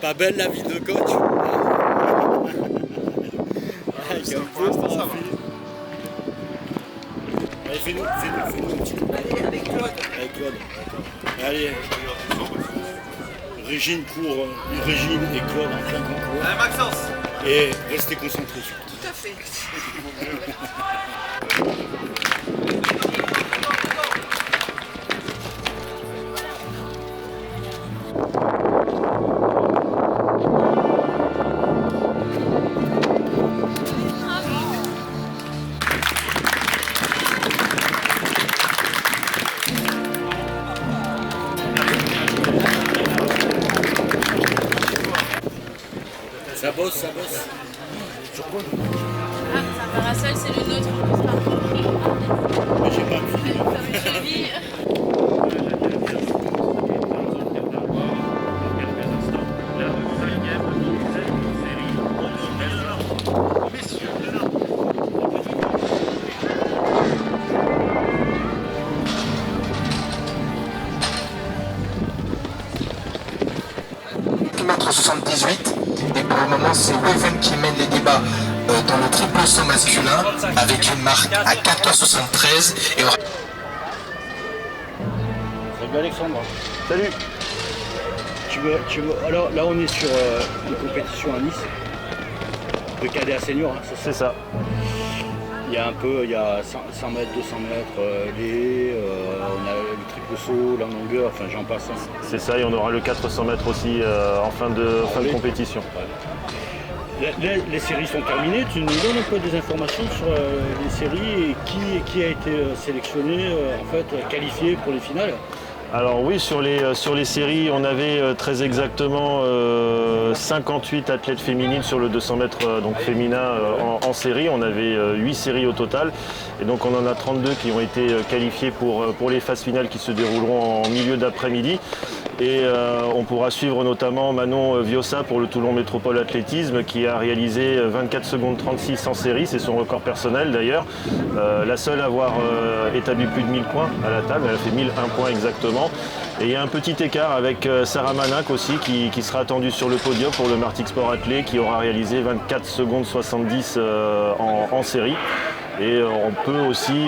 Pas belle la vie de coach. Pour l'instant, ça va. Allez, fais-nous un petit coup. Allez, avec Claude. Avec Claude. Allez, Régine court, Régine et Claude en plein concours. Allez, Maxence. Et restez concentrés sur Tout à fait. Ça bosse, ça bosse. Ah, un parasol, c'est le nôtre. Mais j'ai pas pu. Comme je vis. Mètre 78 et pour le moment c'est Weven qui mène les débats dans le triple saut masculin avec une marque à 4,73 et Salut Alexandre. Salut. Alors là on est sur une compétition à Nice. De cadet à senior, hein, C'est ça. Il y a 100 mètres, 200 mètres, on a le triple saut, la longueur, enfin j'en passe. Hein. C'est ça, et on aura le 400 mètres aussi en fin de compétition. Les séries sont terminées, tu nous donnes un peu des informations sur les séries et qui a été sélectionné, en fait, qualifié pour les finales. Alors oui, sur les séries, on avait très exactement 58 athlètes féminines sur le 200 mètres donc féminin en série. On avait 8 séries au total. Et donc on en a 32 qui ont été qualifiés pour les phases finales qui se dérouleront en milieu d'après-midi. Et on pourra suivre notamment Manon Viossa pour le Toulon Métropole Athlétisme qui a réalisé 24 secondes 36 en série, c'est son record personnel d'ailleurs. La seule à avoir établi plus de 1000 points à la table, elle a fait 1001 points exactement. Et il y a un petit écart avec Sarah Manac aussi qui sera attendue sur le podium pour le Martix Sport Athlé qui aura réalisé 24 secondes 70 en série. Et on peut aussi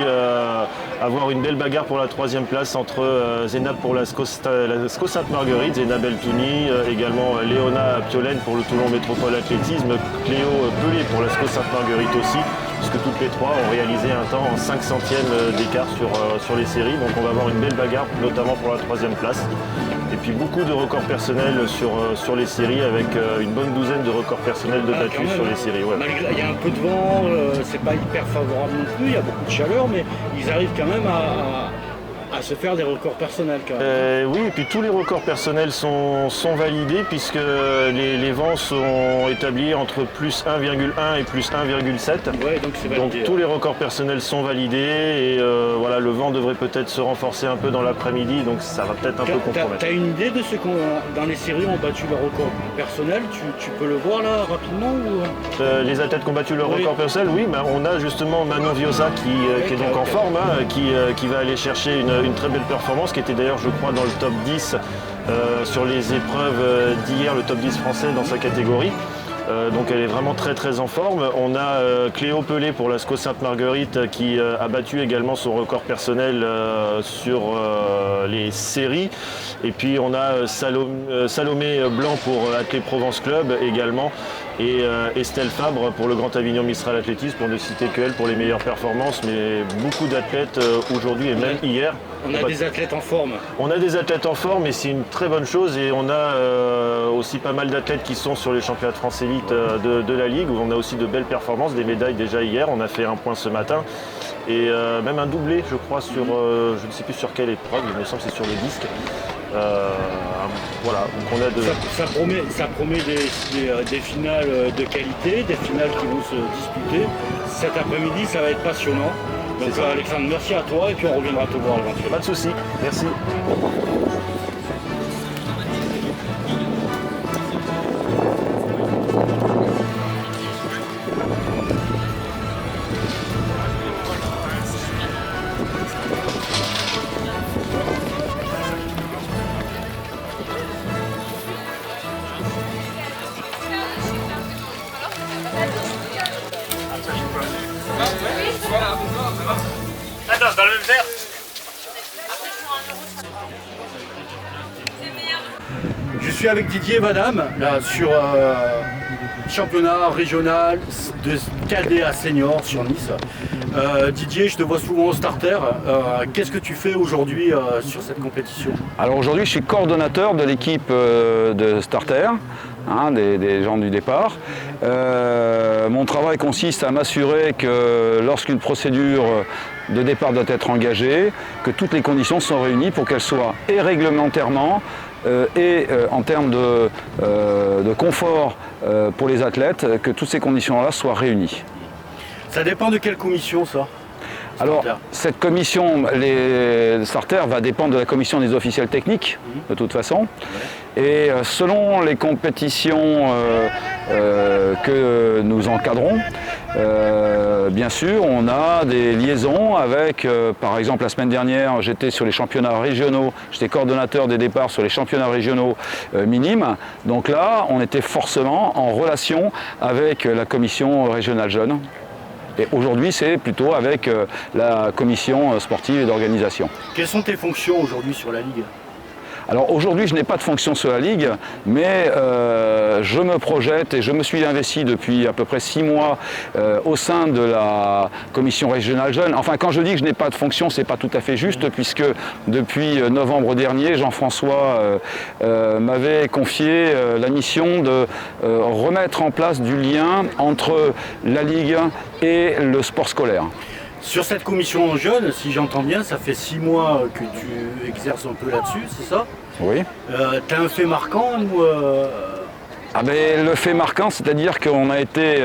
avoir une belle bagarre pour la 3e place entre Zénab pour la SCO Sainte-Marguerite, Zénab Eltouni, également Léona Piolène pour le Toulon Métropole Athlétisme, Cléo Pelé pour la SCO Sainte-Marguerite aussi, puisque toutes les trois ont réalisé un temps en 5 centièmes d'écart sur les séries. Donc on va avoir une belle bagarre, notamment pour la 3e place. Et puis beaucoup de records personnels sur les séries avec une bonne douzaine de records personnels de battus sur les séries. Ouais. Il y a un peu de vent, c'est pas hyper favorable non plus, il y a beaucoup de chaleur, mais ils arrivent quand même à se faire des records personnels quand même. Oui, et puis tous les records personnels sont validés puisque les vents sont établis entre plus 1,1 et plus 1,7. Ouais, donc c'est validé. Donc tous les records personnels sont validés et voilà, le vent devrait peut-être se renforcer un peu dans l'après-midi, donc ça va peut-être un peu compromettre. T'as une idée de ceux qui dans les séries ont battu leur record personnel, tu peux le voir là rapidement ou... Les athlètes qui ont battu leur record personnel, oui, bah, on a justement Manon Viossa qui est donc en forme, hein, qui va aller chercher une très belle performance, qui était d'ailleurs je crois dans le top 10 sur les épreuves d'hier, le top 10 français dans sa catégorie. Donc elle est vraiment très en forme. On a Cléo Pelé pour la SCO Sainte-Marguerite qui a battu également son record personnel sur les séries. Et puis on a Salomé Blanc pour Athlé Provence Club également. Et Estelle Fabre pour le Grand Avignon Mistral Athlétisme, pour ne citer qu'elle pour les meilleures performances, mais beaucoup d'athlètes aujourd'hui et même hier. On a des athlètes en forme. On a des athlètes en forme et c'est une très bonne chose, et on a aussi pas mal d'athlètes qui sont sur les championnats de France Élite de la Ligue, où on a aussi de belles performances, des médailles déjà hier, on a fait un point ce matin. Et même un doublé je crois sur, je ne sais plus sur quelle épreuve, il me semble que c'est sur le disque. Voilà, donc on a de... ça promet des finales de qualité, des finales qui vont se disputer. Cet après-midi, ça va être passionnant. Donc Alexandre, merci à toi et puis on reviendra te voir éventuellement. Pas de souci, merci. suis avec Didier Vadam, là, sur championnat régional de cadet à senior sur Nice. Didier, je te vois souvent au starter. Qu'est-ce que tu fais aujourd'hui sur cette compétition? Alors aujourd'hui, je suis coordonnateur de l'équipe de starter, des gens du départ. Mon travail consiste à m'assurer que lorsqu'une procédure de départ doit être engagée, que toutes les conditions sont réunies pour qu'elle soit et réglementairement et en termes de confort pour les athlètes, que toutes ces conditions-là soient réunies. Ça dépend de quelle commission, ça? Alors, cette commission, les starters, va dépendre de la commission des officiels techniques, de toute façon. Et selon les compétitions que nous encadrons, bien sûr, on a des liaisons avec, par exemple, la semaine dernière, j'étais sur les championnats régionaux, j'étais coordonnateur des départs sur les championnats régionaux minimes. Donc là, on était forcément en relation avec la commission régionale jeune. Et aujourd'hui, c'est plutôt avec la commission sportive et d'organisation. Quelles sont tes fonctions aujourd'hui sur la Ligue? Alors aujourd'hui, je n'ai pas de fonction sur la Ligue, mais je me projette et je me suis investi depuis à peu près 6 mois au sein de la commission régionale jeune. Enfin, quand je dis que je n'ai pas de fonction, c'est pas tout à fait juste, puisque depuis novembre dernier, Jean-François m'avait confié la mission de remettre en place du lien entre la Ligue et le sport scolaire. Sur cette commission jeune, si j'entends bien, ça fait 6 mois que tu exerces un peu là-dessus, c'est ça? Oui. Tu as un fait marquant ou Ah ben, le fait marquant, c'est-à-dire qu'on a été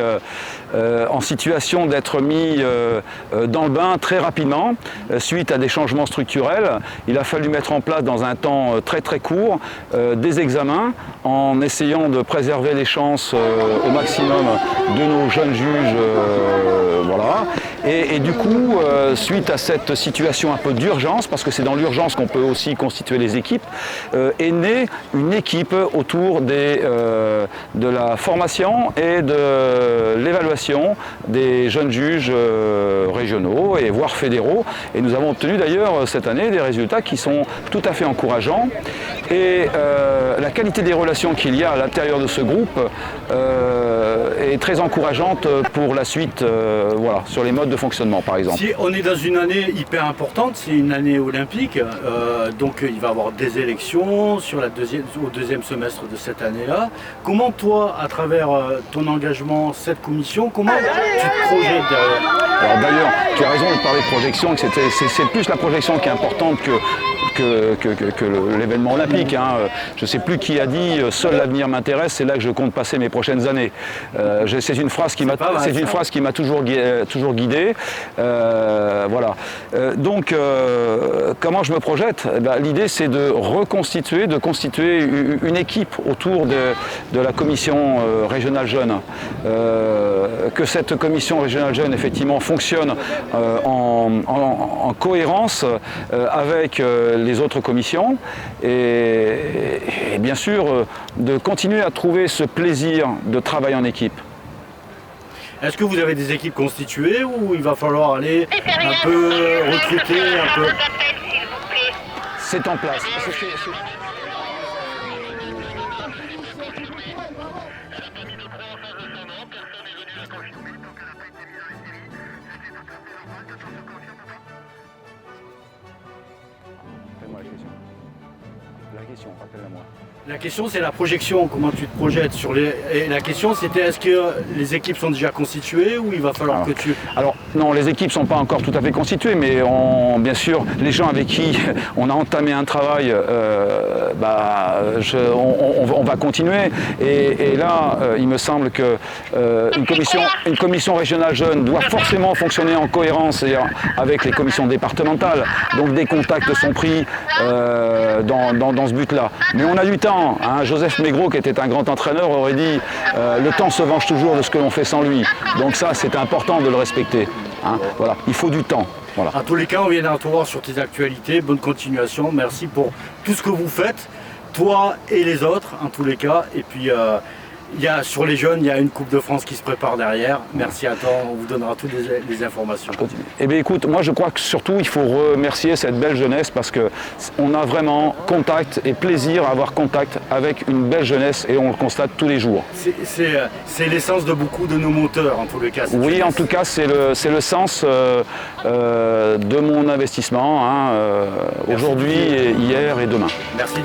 en situation d'être mis dans le bain très rapidement suite à des changements structurels. Il a fallu mettre en place dans un temps très très court des examens en essayant de préserver les chances au maximum de nos jeunes juges. Voilà. Et du coup, suite à cette situation un peu d'urgence, parce que c'est dans l'urgence qu'on peut aussi constituer les équipes, est née une équipe autour de la formation et de l'évaluation des jeunes juges régionaux et voire fédéraux. Et nous avons obtenu d'ailleurs cette année des résultats qui sont tout à fait encourageants. Et la qualité des relations qu'il y a à l'intérieur de ce groupe est très encourageante pour la suite, voilà, sur les modes de fonctionnement par exemple. Si on est dans une année hyper importante, c'est une année olympique, donc il va y avoir des élections au deuxième semestre de cette année-là. Comment toi, à travers ton engagement, cette commission, comment tu te projettes derrière? Alors d'ailleurs, tu as raison de parler de projection, c'est plus la projection qui est importante que l'événement olympique. Je ne sais plus qui a dit « seul l'avenir m'intéresse, c'est là que je compte passer mes prochaines années ». C'est une phrase qui m'a toujours guidé. Voilà. Donc, comment je me projette? L'idée, c'est de constituer une équipe autour de la commission régionale jeune. Que cette commission régionale jeune, effectivement, fonctionne en cohérence avec les autres commissions et bien sûr de continuer à trouver ce plaisir de travail en équipe. Est-ce que vous avez des équipes constituées ou il va falloir aller un peu recruter un peu? C'est en place. La question, rappelle-la-moi. La question, c'est la projection, comment tu te projettes sur les... Et la question, c'était est-ce que les équipes sont déjà constituées ou il va falloir que tu... Alors, non, les équipes ne sont pas encore tout à fait constituées, mais bien sûr, les gens avec qui on a entamé un travail, on va continuer. Et là, il me semble que une commission régionale jeune doit forcément fonctionner en cohérence avec les commissions départementales. Donc, des contacts sont pris dans ce but-là. Mais on a du temps. Joseph Maigret, qui était un grand entraîneur, aurait dit le temps se venge toujours de ce que l'on fait sans lui. Donc ça, c'est important de le respecter. Voilà, il faut du temps. Voilà. En tous les cas, on vient d'en te voir sur tes actualités. Bonne continuation. Merci pour tout ce que vous faites, toi et les autres, en tous les cas. Et puis sur les jeunes, il y a une Coupe de France qui se prépare derrière. Merci à toi, on vous donnera toutes les informations. Eh bien écoute, moi je crois que surtout il faut remercier cette belle jeunesse parce qu'on a vraiment contact et plaisir à avoir contact avec une belle jeunesse et on le constate tous les jours. C'est l'essence de beaucoup de nos moteurs en tous les cas. Oui, en tout cas c'est le sens de mon investissement aujourd'hui, hier et demain. Merci.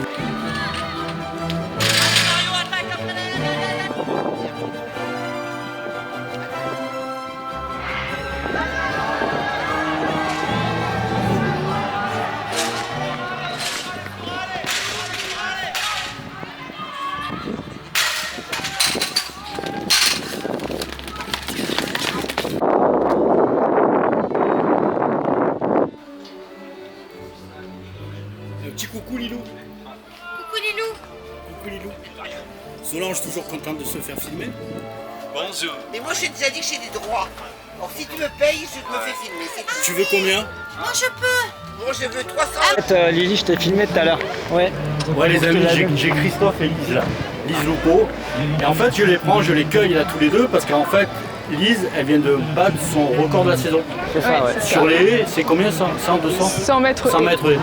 Un petit coucou Lilou. Coucou Lilou. Coucou Lilou. Solange toujours contente de se faire filmer. Bonjour. Mais moi, j'ai déjà dit que j'ai des droits. Alors, si tu me payes, je me fais filmer. C'est tout. Tu veux combien? Moi je peux. Moi, je veux 300. En fait, Lily, je t'ai filmé tout à l'heure. Ouais. Ouais les amis, j'ai Christophe et Lise là. Lise Loupeau. Et en fait je les prends, je les cueille là tous les deux parce qu'en fait Lise elle vient de battre son record de la saison. C'est ça, ouais. Sur les haies, c'est combien 100, 200 100 mètres. 100 mètres haies.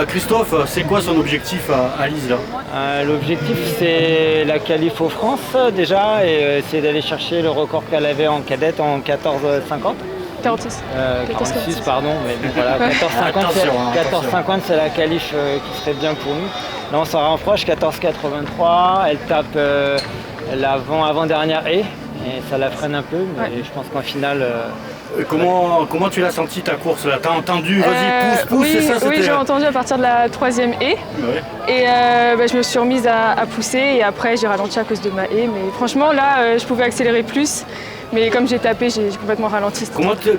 Christophe, c'est quoi son objectif à Lise là? L'objectif, c'est la qualif aux France déjà et essayer d'aller chercher le record qu'elle avait en cadette en 14,50. 46. 46, pardon, mais bon, voilà, 14,50 c'est la qualif qui serait bien pour nous. Là, on s'en rapproche, 14,83. Elle tape l'avant-dernière haie et ça la freine un peu, mais je pense qu'en finale. Comment tu l'as senti ta course là? T'as entendu? Vas-y, pousse, oui, c'est ça? Oui, j'ai entendu à partir de la 3e haie. Ouais. Et je me suis remise à pousser et après j'ai ralenti à cause de ma haie. Mais franchement là, je pouvais accélérer plus. Mais comme j'ai tapé, j'ai complètement ralenti.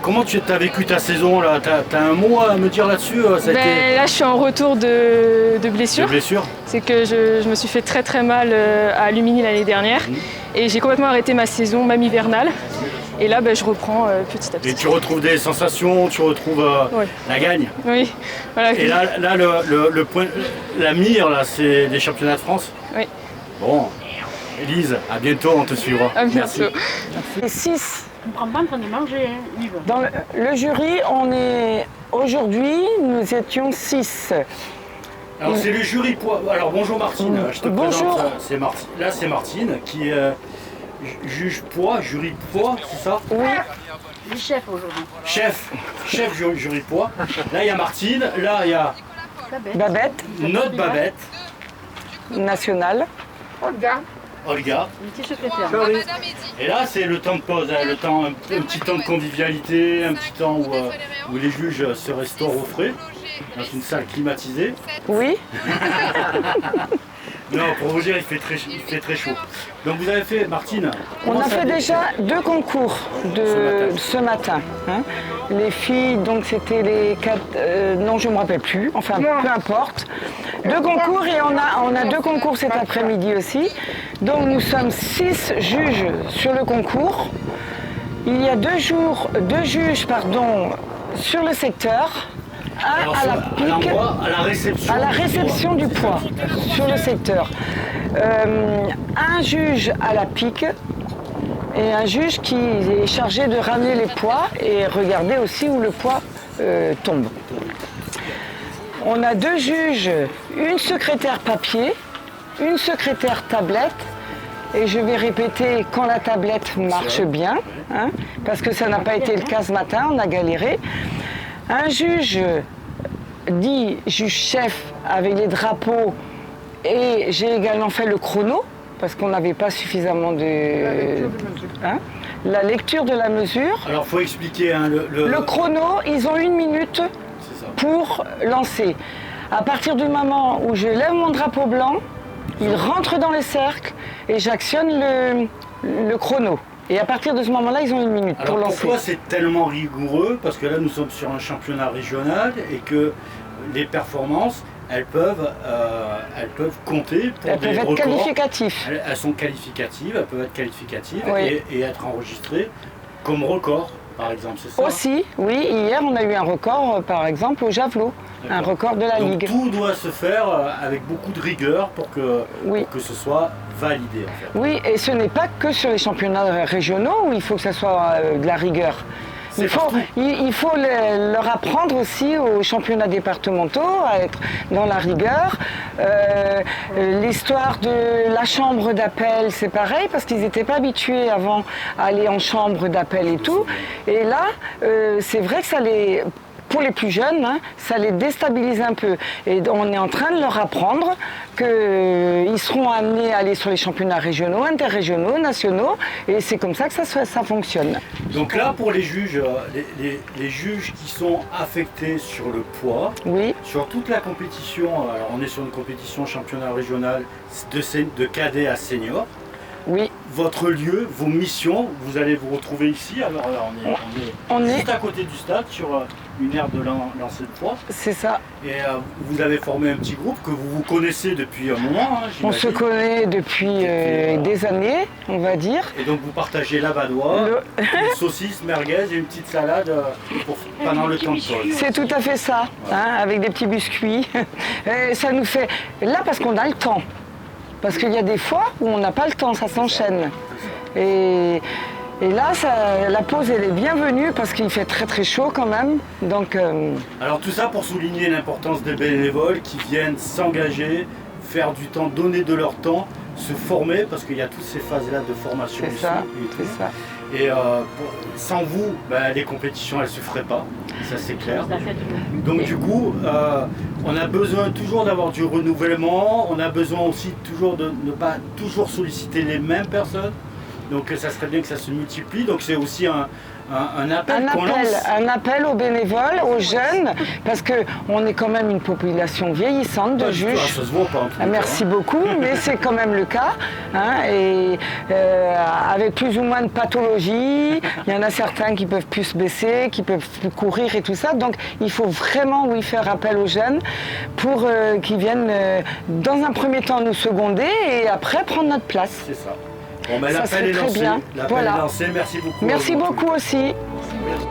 Comment tu as vécu ta saison là? T'as un mot à me dire là-dessus? Là, je suis en retour de blessure. De blessure? C'est que je me suis fait très mal à Lumini l'année dernière. Et j'ai complètement arrêté ma saison, même hivernale. Et là, je reprends petit à petit. Et tu retrouves des sensations, tu retrouves la gagne. Oui. Voilà. Et là le point, la mire, là, c'est les championnats de France. Oui. Bon, Élise, à bientôt, on te suivra. À bientôt. Merci. Et 6. On ne prend pas en train de manger, hein. Dans le jury, aujourd'hui, nous étions 6. Alors c'est le jury poids. Alors bonjour Martine, je te Bonjour. présente. C'est Martine. Là c'est Martine qui est juge poids, jury poids, c'est ça? Oui. Le chef aujourd'hui. Chef jury poids. Là il y a Martine, là il y a Babette. Notre Babette. Nationale. Olga. Métier secrétaire. Et là c'est le temps de pause, hein, un petit temps de convivialité, un petit temps où les juges se restaurent au frais, dans une salle climatisée. Oui. Non, pour vous dire, il fait très chaud. Donc vous avez fait, Martine? On a fait déjà 2 concours ce matin. Hein. Les filles, donc c'était les 4... non, je ne me rappelle plus. Enfin, peu importe. 2 concours et on a 2 concours cet après-midi aussi. Donc nous sommes 6 juges sur le concours. Il y a 2 juges sur le secteur. Alors, à la pique, à la réception du poids sur le secteur. Un juge à la pique et un juge qui est chargé de ramener les poids et regarder aussi où le poids tombe. On a 2 juges, une secrétaire papier, une secrétaire tablette. Et je vais répéter quand la tablette marche bien, hein, parce que ça n'a pas été le cas ce matin, on a galéré. Un juge dit juge chef avec les drapeaux et j'ai également fait le chrono parce qu'on n'avait pas suffisamment de... la lecture de la mesure. Alors il faut expliquer le chrono, ils ont 1 minute pour lancer. À partir du moment où je lève mon drapeau blanc, ils rentrent dans les cercles et j'actionne le chrono. Et à partir de ce moment-là, ils ont 1 minute pour lancer. Pourquoi c'est tellement rigoureux? Parce que là, nous sommes sur un championnat régional et que les performances, elles peuvent compter pour elles des peuvent être records. qualificatives. Elles sont qualificatives, elles peuvent être qualificatives Oui. et être enregistrées comme record. par exemple, c'est ça? Aussi, oui. Hier, on a eu un record, par exemple, au javelot. Un record de la Donc, Ligue. tout doit se faire avec beaucoup de rigueur pour que ce soit validé, en fait. Oui, et ce n'est pas que sur les championnats régionaux où il faut que ça soit de la rigueur. Il faut leur apprendre aussi aux championnats départementaux à être dans la rigueur. L'histoire de la chambre d'appel, c'est pareil, parce qu'ils n'étaient pas habitués avant à aller en chambre d'appel et tout. Et là, c'est vrai que ça les... Pour les plus jeunes, hein, ça les déstabilise un peu. Et on est en train de leur apprendre qu'ils seront amenés à aller sur les championnats régionaux, interrégionaux, nationaux. Et c'est comme ça que ça fonctionne. Donc là, pour les juges, les juges qui sont affectés sur le poids, sur toute la compétition, alors on est sur une compétition championnat régional de cadet à senior. Oui. Votre lieu, vos missions, vous allez vous retrouver ici. Alors là, on est juste à côté du stade, sur une aire de lancer de poids. C'est ça. Et vous avez formé un petit groupe que vous connaissez depuis un moment. Hein, on se connaît depuis des années, on va dire. Et donc vous partagez la badoie, une saucisse, merguez et une petite salade pendant le temps de pause. C'est tout à fait ça, hein, avec des petits biscuits. Et ça nous fait... Là, parce qu'on a le temps. Parce qu'il y a des fois où on n'a pas le temps, ça s'enchaîne. Et là, la pause, elle est bienvenue parce qu'il fait très très chaud quand même. Donc, alors tout ça pour souligner l'importance des bénévoles qui viennent s'engager, faire du temps, donner de leur temps, se former, parce qu'il y a toutes ces phases-là de formation ici. C'est ça. Et sans vous, les compétitions, elles ne se feraient pas, ça c'est clair. Donc du coup, on a besoin toujours d'avoir du renouvellement, on a besoin aussi toujours de ne pas toujours solliciter les mêmes personnes. Donc ça serait bien que ça se multiplie, donc c'est aussi un appel qu'on lance. Un appel aux bénévoles, aux jeunes, parce qu'on est quand même une population vieillissante de juges. Ça se voit pas en tout cas. Merci beaucoup, mais c'est quand même le cas. Hein, et avec plus ou moins de pathologies, il y en a certains qui peuvent plus se baisser, qui peuvent plus courir et tout ça. Donc il faut vraiment faire appel aux jeunes pour qu'ils viennent dans un premier temps nous seconder et après prendre notre place. C'est ça. Bon, l'appel est lancé. Bien. L'appel est lancé. Merci beaucoup. Merci beaucoup aussi. Merci.